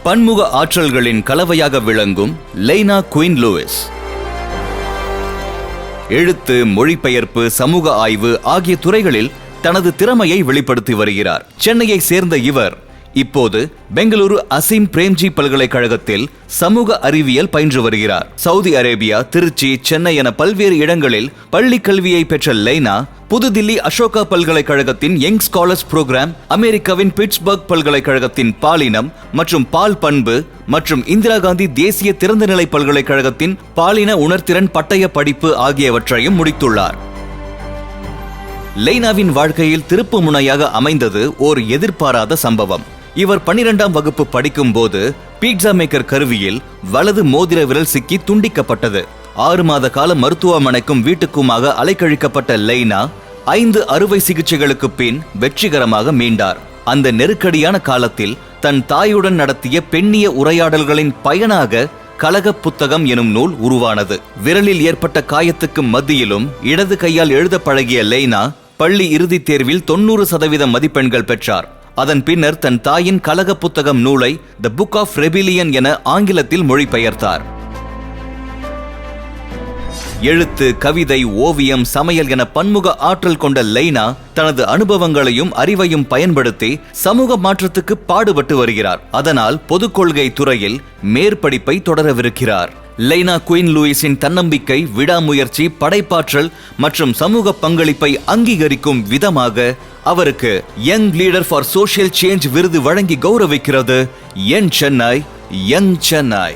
பன்முக ஆற்றல்களின் கலவையாக விளங்கும் லெய்னா குயின் லூயிஸ். எழுத்து, மொழிபெயர்ப்பு, சமூக ஆய்வு ஆகிய துறைகளில் தனது திறமையை வெளிப்படுத்தி வருகிறார். சென்னையை சேர்ந்த இவர் இப்போது பெங்களூரு அசீம் பிரேம்ஜி பல்கலைக்கழகத்தில் சமூக அறிவியல் பயின்று வருகிறார். சவுதி அரேபியா, திருச்சி, சென்னை என பல்வேறு இடங்களில் பள்ளி கல்வியை பெற்ற லெய்னா புதுதில்லி அசோகா பல்கலைக்கழகத்தின் யங் ஸ்காலர்ஸ் புரோகிராம், அமெரிக்காவின் பிட்ஸ்பர்க் பல்கலைக்கழகத்தின் பாலினம் மற்றும் பால் பண்பு மற்றும் இந்திரா காந்தி தேசிய திறந்தநிலை பல்கலைக்கழகத்தின் பாலின உணர்திறன் பட்டய படிப்பு ஆகியவற்றையும் முடித்துள்ளார். லெய்னாவின் வாழ்க்கையில் திருப்பு முனையாக அமைந்தது ஓர் எதிர்பாராத சம்பவம். இவர் 12ஆம் வகுப்பு படிக்கும் போது பீட்சா மேக்கர் கருவியில் வலது மோதிர விரல் சிக்கி துண்டிக்கப்பட்டது. 6 மாத கால மருத்துவமனைக்கும் வீட்டுக்குமாக அலைக்கழிக்கப்பட்ட லெய்னா 5 அறுவை சிகிச்சைகளுக்கு பின் வெற்றிகரமாக மீண்டார். அந்த நெருக்கடியான காலத்தில் தன் தாயுடன் நடத்திய பெண்ணிய உரையாடல்களின் பயனாக கலக புத்தகம் எனும் நூல் உருவானது. விரலில் ஏற்பட்ட காயத்துக்கு மத்தியிலும் இடது கையால் எழுத பழகிய லெய்னா பள்ளி இறுதித் தேர்வில் 90% மதிப்பெண்கள் பெற்றார். அதன் பின்னர் தன் தாயின் கலக புத்தகம் நூலை தி புக் ஆஃப் ரெபிலியன் என ஆங்கிலத்தில் மொழிபெயர்த்தார். எழுத்து, கவிதை, ஓவியம், சமையல் என பன்முக ஆற்றல் கொண்ட லெய்னா தனது அனுபவங்களையும் அறிவையும் பயன்படுத்தி சமூக மாற்றத்துக்கு பாடுபட்டு வருகிறார். அதனால் பொது கொள்கை துறையில் மேற்படிப்பை தொடரவிருக்கிறார். லெய்னா குயின் லூயிஸின் தன்னம்பிக்கை, விடாமுயற்சி, படைப்பாற்றல் மற்றும் சமூக பங்களிப்பை அங்கீகரிக்கும் விதமாக அவருக்கு young leader for social change விருது வழங்கி கௌரவிக்கிறது என் சென்னை, யங் சென்னை.